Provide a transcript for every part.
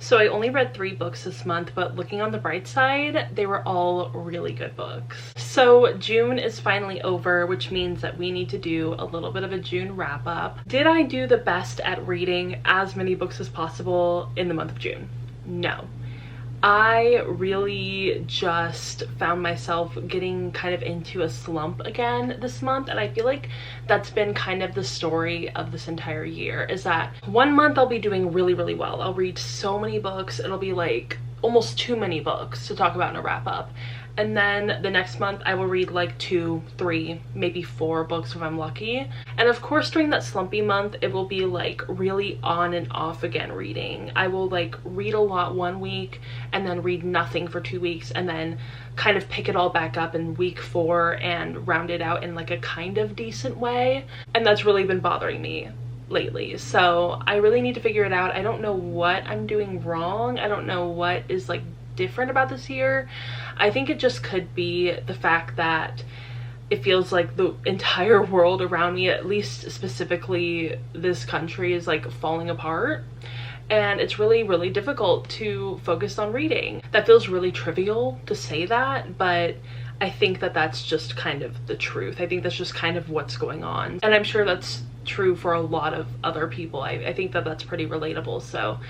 So I only read 3 books this month, but looking on the bright side, they were all really good books. So June is finally over, which means that we need to do a little bit of a June wrap up. Did I do the best at reading as many books as possible in the month of June? No. I really just found myself getting kind of into a slump again this month, and I feel like that's been kind of the story of this entire year, is that one month I'll be doing really, really well. I'll read so many books, it'll be like almost too many books to talk about in a wrap up. And then the next month I will read like 2, 3, maybe 4 books if I'm lucky. And of course during that slumpy month it will be like really on and off again reading. I will like read a lot one week and then read nothing for 2 weeks and then kind of pick it all back up in week 4 and round it out in like a kind of decent way. And that's really been bothering me lately, so I really need to figure it out. I don't know what I'm doing wrong. I don't know what is like different about this year. I think it just could be the fact that it feels like the entire world around me, at least specifically this country, is like falling apart, and it's really, really difficult to focus on reading. That feels really trivial to say that, but I think that that's just kind of the truth. I think that's just kind of what's going on, and I'm sure that's true for a lot of other people. I think that that's pretty relatable. So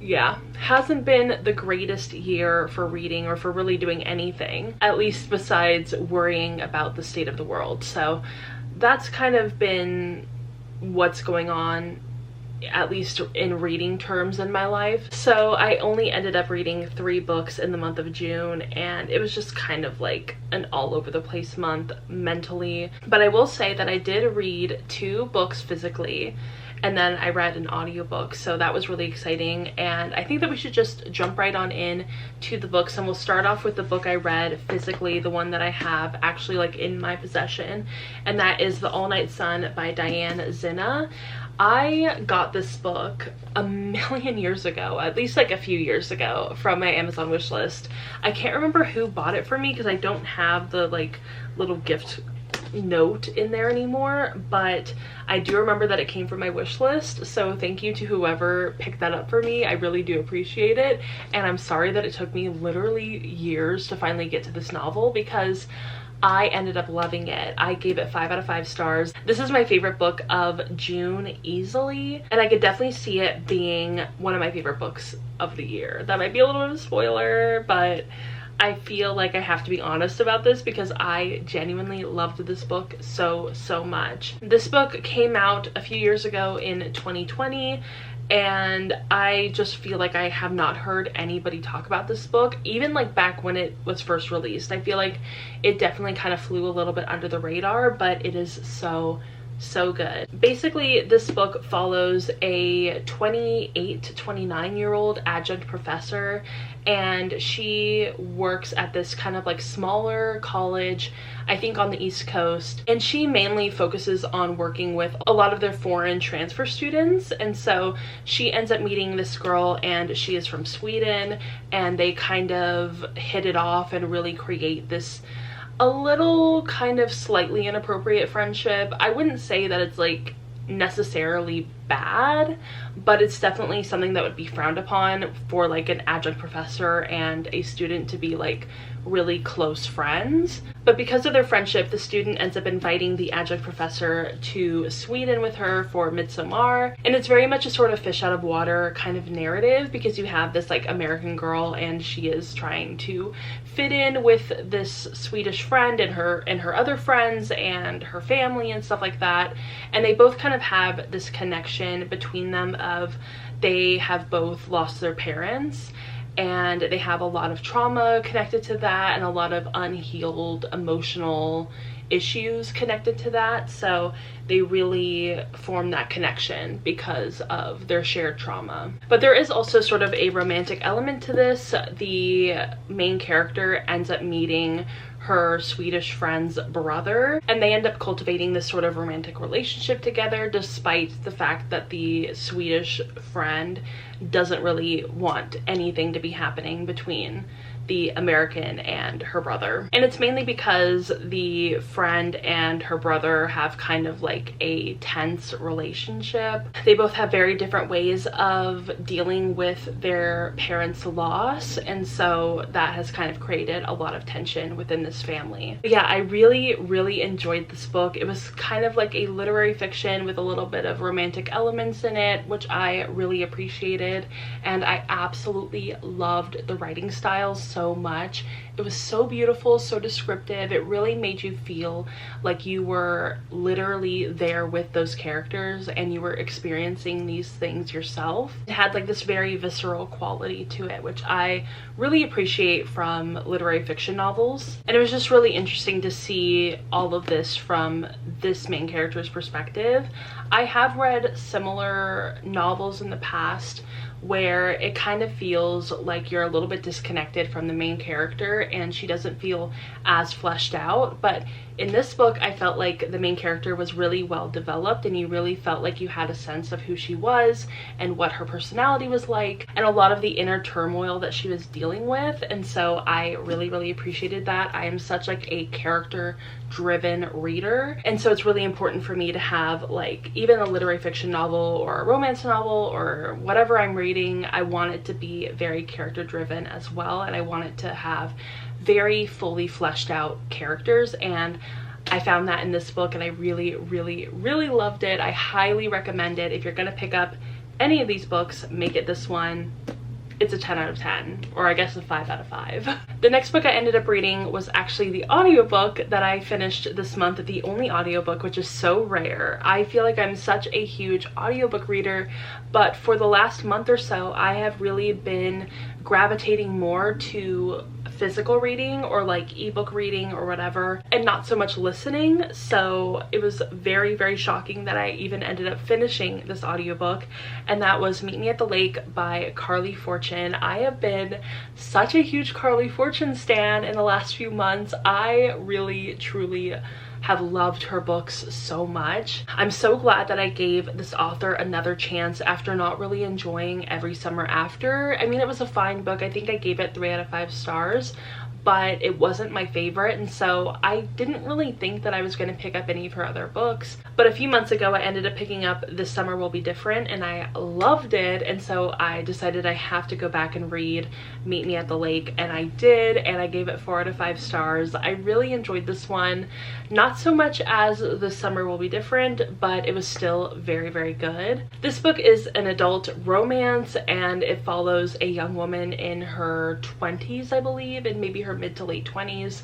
yeah, hasn't been the greatest year for reading or for really doing anything, at least besides worrying about the state of the world. So that's kind of been what's going on, at least in reading terms, in my life. So I only ended up reading 3 books in the month of June, and it was just kind of like an all over the place month mentally. But I will say that I did read 2 books physically, and then I read an audiobook, so that was really exciting. And I think that we should just jump right on in to the books, and we'll start off with the book I read physically, the one that I have actually like in my possession, and that is The All Night Sun by Dianne Zinna. I got this book a million years ago, at least like a few years ago, from my Amazon wish list. I can't remember who bought it for me because I don't have the like little gift note in there anymore, but I do remember that it came from my wish list, so thank you to whoever picked that up for me. I really do appreciate it, and I'm sorry that it took me literally years to finally get to this novel, because I ended up loving it. I gave it 5 out of 5 stars. This is my favorite book of June easily, and I could definitely see it being one of my favorite books of the year. That might be a little bit of a spoiler, but I feel like I have to be honest about this because I genuinely loved this book so much. This book came out a few years ago in 2020, and I just feel like I have not heard anybody talk about this book, even like back when it was first released. I feel like it definitely kind of flew a little bit under the radar, but it is so good. Basically, this book follows a 28 to 29-year-old adjunct professor, and she works at this kind of like smaller college, I think on the East Coast, and she mainly focuses on working with a lot of their foreign transfer students. And so she ends up meeting this girl, and she is from Sweden, and they kind of hit it off and really create this a little kind of slightly inappropriate friendship. I wouldn't say that it's like necessarily bad, but it's definitely something that would be frowned upon for like an adjunct professor and a student to be like really close friends. But because of their friendship, the student ends up inviting the adjunct professor to Sweden with her for midsummer, and it's very much a sort of fish out of water kind of narrative, because you have this like American girl, and she is trying to fit in with this Swedish friend and her other friends and her family and stuff like that. And they both kind of have this connection between them of they have both lost their parents, and they have a lot of trauma connected to that and a lot of unhealed emotional issues connected to that. So they really form that connection because of their shared trauma. But there is also sort of a romantic element to this. The main character ends up meeting her Swedish friend's brother, and they end up cultivating this sort of romantic relationship together, despite the fact that the Swedish friend doesn't really want anything to be happening between the American and her brother. And it's mainly because the friend and her brother have kind of like a tense relationship. They both have very different ways of dealing with their parents' loss, and so that has kind of created a lot of tension within this family. But yeah, I really enjoyed this book. It was kind of like a literary fiction with a little bit of romantic elements in it, which I really appreciated, and I absolutely loved the writing style so much. It was so beautiful, so descriptive. It really made you feel like you were literally there with those characters and you were experiencing these things yourself. It had like this very visceral quality to it, which I really appreciate from literary fiction novels. And it was just really interesting to see all of this from this main character's perspective. I have read similar novels in the past where it kind of feels like you're a little bit disconnected from the main character and she doesn't feel as fleshed out, but in this book I felt like the main character was really well developed and you really felt like you had a sense of who she was and what her personality was like and a lot of the inner turmoil that she was dealing with. And so I really appreciated that. I am such like a character driven reader, and so it's really important for me to have like even a literary fiction novel or a romance novel or whatever I'm reading, I want it to be very character driven as well, and I want it to have very fully fleshed out characters, and I found that in this book and I really loved it. I highly recommend it. If you're gonna pick up any of these books, make it this one. It's a 10 out of 10, or I guess a 5 out of 5. The next book I ended up reading was actually the audiobook that I finished this month, the only audiobook, which is so rare. I feel like I'm such a huge audiobook reader, but for the last month or so, I have really been gravitating more to physical reading or like ebook reading or whatever, and not so much listening. So it was very shocking that I even ended up finishing this audiobook, and that was Meet Me at the Lake by Carley Fortune. I have been such a huge Carley Fortune stan in the last few months. I really truly have loved her books so much. I'm so glad that I gave this author another chance after not really enjoying Every Summer After. I mean, it was a fine book. I think I gave it 3 out of 5 stars, but it wasn't my favorite, and so I didn't really think that I was going to pick up any of her other books. But a few months ago I ended up picking up This Summer Will Be Different, and I loved it, and so I decided I have to go back and read Meet Me at the Lake, and I did, and I gave it 4 out of 5 stars. I really enjoyed this one, not so much as This Summer Will Be Different, but it was still very good. This book is an adult romance, and it follows a young woman in her 20s, I believe, and maybe her mid to late 20s,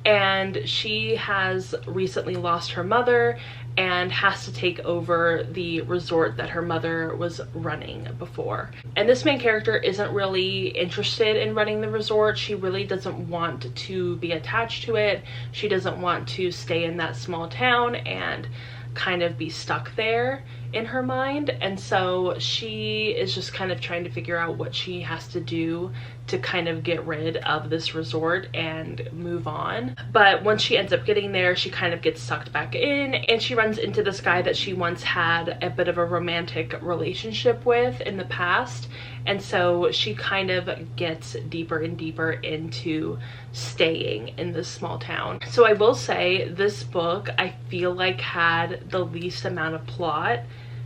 and she has recently lost her mother and has to take over the resort that her mother was running before. And this main character isn't really interested in running the resort. She really doesn't want to be attached to it. She doesn't want to stay in that small town and kind of be stuck there in her mind, and so she is just kind of trying to figure out what she has to do to kind of get rid of this resort and move on. But once she ends up getting there, she kind of gets sucked back in, and she runs into this guy that she once had a bit of a romantic relationship with in the past, and so she kind of gets deeper and deeper into staying in this small town. So I will say this book I feel like had the least amount of plot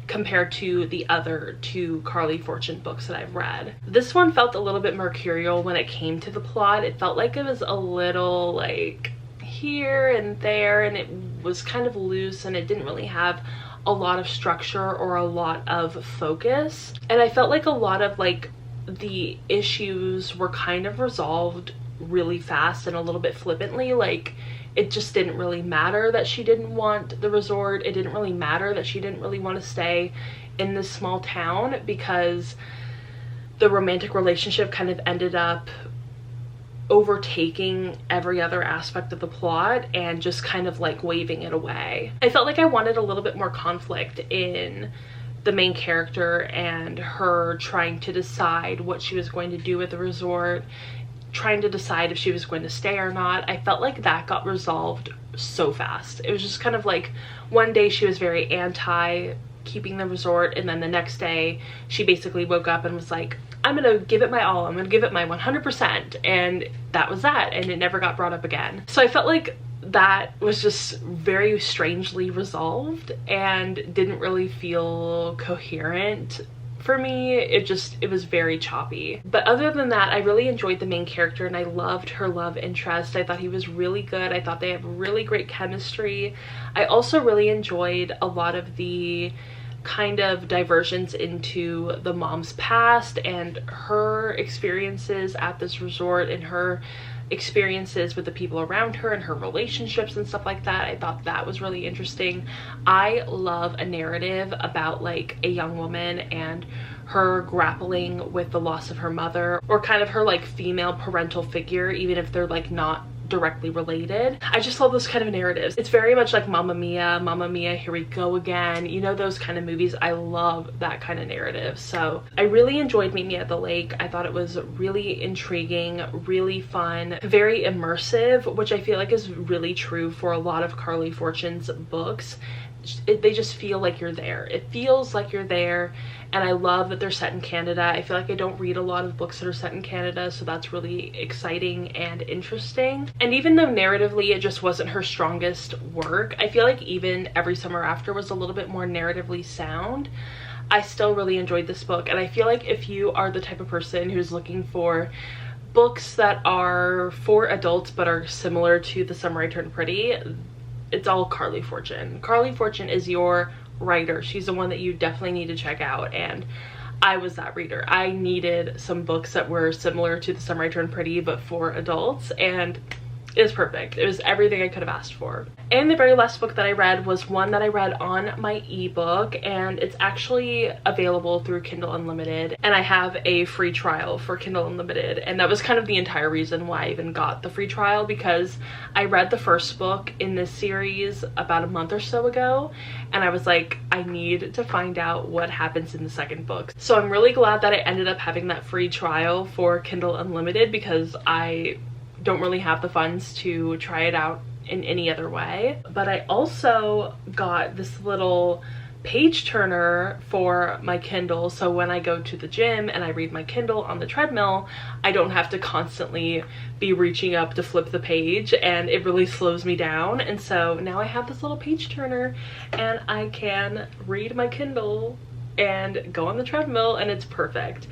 compared to the other 2 Carley Fortune books that I've read. This one felt a little bit mercurial when it came to the plot. It felt like it was a little like here and there, and it was kind of loose, and it didn't really have a lot of structure or a lot of focus. And I felt like a lot of like the issues were kind of resolved really fast and a little bit flippantly. Like, it just didn't really matter that she didn't want the resort. It didn't really matter that she didn't really want to stay in this small town, because the romantic relationship kind of ended up overtaking every other aspect of the plot and just kind of like waving it away. I felt like I wanted a little bit more conflict in the main character and her trying to decide what she was going to do with the resort, trying to decide if she was going to stay or not. I felt like that got resolved so fast. It was just kind of like one day she was very anti keeping the resort, and then the next day she basically woke up and was like, I'm gonna give it my all, I'm gonna give it my 100%, and that was that, and it never got brought up again. So I felt like that was just very strangely resolved and didn't really feel coherent for me. It was very choppy. But other than that, I really enjoyed the main character and I loved her love interest. I thought he was really good. I thought they have really great chemistry. I also really enjoyed a lot of the kind of diversions into the mom's past and her experiences at this resort and her experiences with the people around her and her relationships and stuff like that. I thought that was really interesting. I love a narrative about like a young woman and her grappling with the loss of her mother, or kind of her like female parental figure, even if they're like not directly related. I just love those kind of narratives. It's very much like Mamma Mia, Here We Go Again, you know, those kind of movies. I love that kind of narrative. So I really enjoyed Meet Me at the Lake. I thought it was really intriguing, really fun, very immersive, which I feel like is really true for a lot of Carley Fortune's books. They just feel like you're there. It feels like you're there, and I love that they're set in Canada. I feel like I don't read a lot of books that are set in Canada, so that's really exciting and interesting. And even though narratively it just wasn't her strongest work, I feel like even Every Summer After was a little bit more narratively sound. I still really enjoyed this book, and I feel like if you are the type of person who's looking for books that are for adults but are similar to The Summer I Turned Pretty, it's all Carley Fortune. Carley Fortune is your writer. She's the one that you definitely need to check out, and I was that reader. I needed some books that were similar to The Summer I Turned Pretty but for adults, and it was perfect. It was everything I could have asked for. And the very last book that I read was one that I read on my ebook, and it's actually available through Kindle Unlimited, and I have a free trial for Kindle Unlimited, and that was kind of the entire reason why I even got the free trial, because I read the first book in this series about a month or so ago, and I was like, I need to find out what happens in the second book. So I'm really glad that I ended up having that free trial for Kindle Unlimited, because I don't really have the funds to try it out in any other way. But I also got this little page turner for my Kindle, so when I go to the gym and I read my Kindle on the treadmill, I don't have to constantly be reaching up to flip the page, and it really slows me down. And so now I have this little page turner and I can read my Kindle and go on the treadmill, and it's perfect.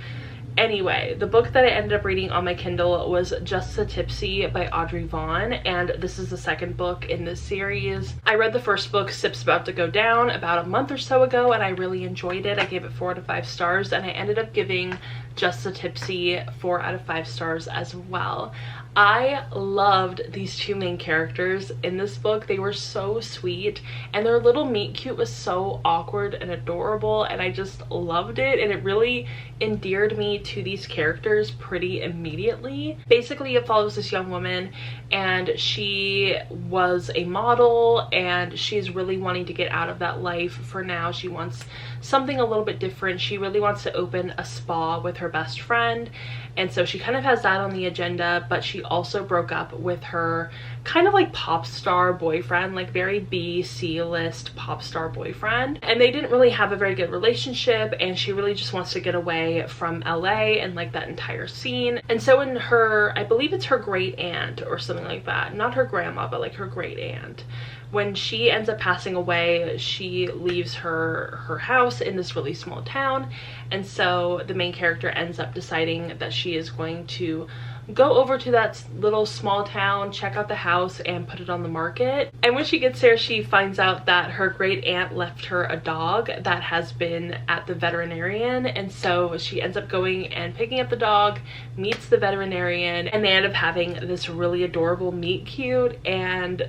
Anyway, the book that I ended up reading on my Kindle was Just So Tipsy by Audrey Vaughn, and this is the second book in this series. I read the first book, Sip's About to Go Down, about a month or so ago, and I really enjoyed it. I gave it 4 out of 5 stars, and I ended up giving Just So Tipsy 4 out of 5 stars as well. I loved these two main characters in this book. They were so sweet, and their little meet cute was so awkward and adorable, and I just loved it, and it really endeared me to these characters pretty immediately. Basically, it follows this young woman, and she was a model, and she's really wanting to get out of that life for now. She wants something a little bit different. She really wants to open a spa with her best friend, and so she kind of has that on the agenda, but she also broke up with her kind of like pop star boyfriend, like very B/C list pop star boyfriend, and they didn't really have a very good relationship, and she really just wants to get away from LA and like that entire scene. And so in her, I believe it's her great aunt or something like that, not her grandma, but like her great aunt, when she ends up passing away, she leaves her house in this really small town, and so the main character ends up deciding that she is going to go over to that little small town, check out the house, and put it on the market. And when she gets there, she finds out that her great aunt left her a dog that has been at the veterinarian, and so she ends up going and picking up the dog, meets the veterinarian, and they end up having this really adorable meet cute, and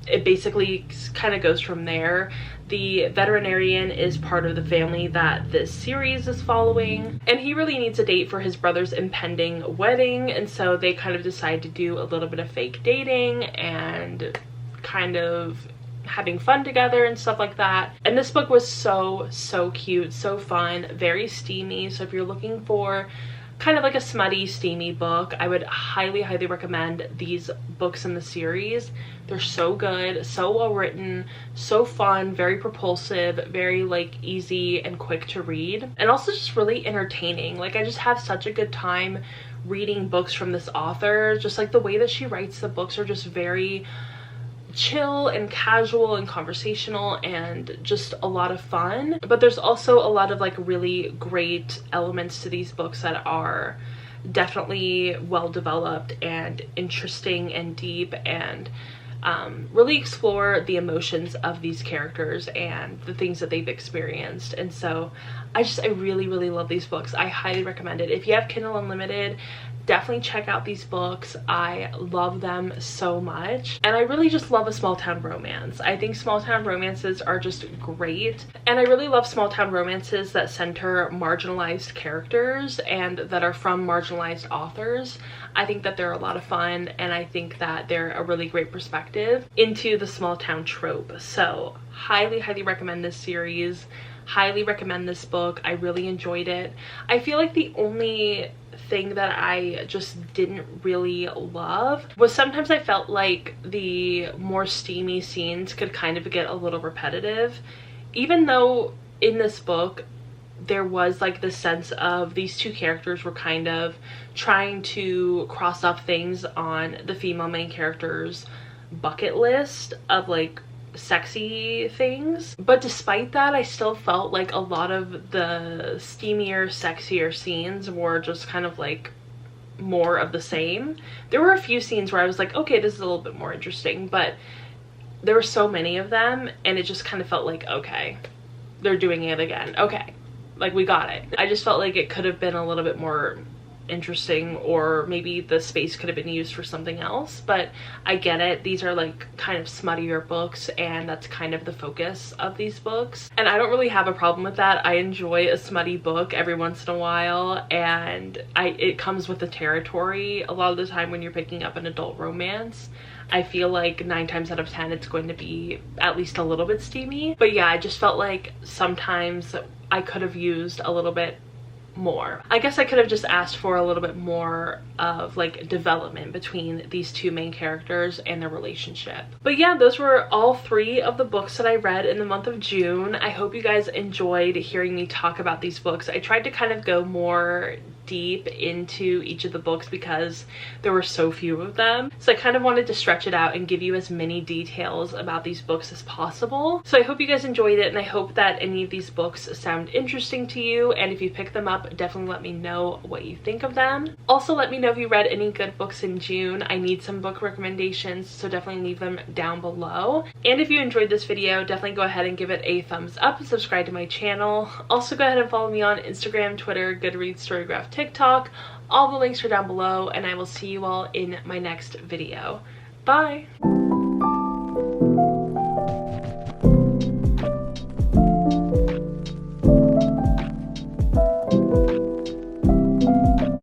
it basically kind of goes from there. The veterinarian is part of the family that this series is following, and he really needs a date for his brother's impending wedding, and so they kind of decide to do a little bit of fake dating and kind of having fun together and stuff like that. And this book was so cute, so fun, very steamy. So if you're looking for kind of like a smutty, steamy book. I would highly, highly recommend these books in the series. They're so good, so well written, so fun, very propulsive, very like easy and quick to read, and also just really entertaining. Like, I just have such a good time reading books from this author. Just like the way that she writes the books are just very chill and casual and conversational and just a lot of fun. But there's also a lot of like really great elements to these books that are definitely well developed and interesting and deep, and really explore the emotions of these characters and the things that they've experienced. And so I really, really love these books. I highly recommend it. If you have Kindle Unlimited, definitely check out these books. I love them so much, and I really just love a small town romance. I think small town romances are just great, and I really love small town romances that center marginalized characters and that are from marginalized authors. I think that they're a lot of fun, and I think that they're a really great perspective into the small town trope. So highly, highly recommend this series. Highly recommend this book. I really enjoyed it. I feel like the only thing that I just didn't really love was sometimes I felt like the more steamy scenes could kind of get a little repetitive, even though in this book there was like the sense of these two characters were kind of trying to cross off things on the female main character's bucket list of like sexy things. But despite that, I still felt like a lot of the steamier, sexier scenes were just kind of like more of the same. There were a few scenes where I was like, okay, this is a little bit more interesting, but there were so many of them and it just kind of felt like, okay, they're doing it again. Okay, like, we got it. I just felt like it could have been a little bit more interesting, or maybe the space could have been used for something else. But I get it, these are like kind of smuttier books, and that's kind of the focus of these books, and I don't really have a problem with that. I enjoy a smutty book every once in a while, and it comes with the territory. A lot of the time when you're picking up an adult romance, I feel like 9 times out of 10 it's going to be at least a little bit steamy. But yeah, I just felt like sometimes I could have used a little bit more. I guess I could have just asked for a little bit more of like development between these two main characters and their relationship. But yeah, those were all 3 of the books that I read in the month of June. I hope you guys enjoyed hearing me talk about these books. I tried to kind of go more deep into each of the books because there were so few of them, so I kind of wanted to stretch it out and give you as many details about these books as possible. So I hope you guys enjoyed it, and I hope that any of these books sound interesting to you, and if you pick them up, definitely let me know what you think of them. Also, let me know if you read any good books in June. I need some book recommendations, so definitely leave them down below. And if you enjoyed this video, definitely go ahead and give it a thumbs up and subscribe to my channel. Also, go ahead and follow me on Instagram, Twitter, Goodreads, Storygraph, TikTok. All the links are down below, and I will see you all in my next video. Bye!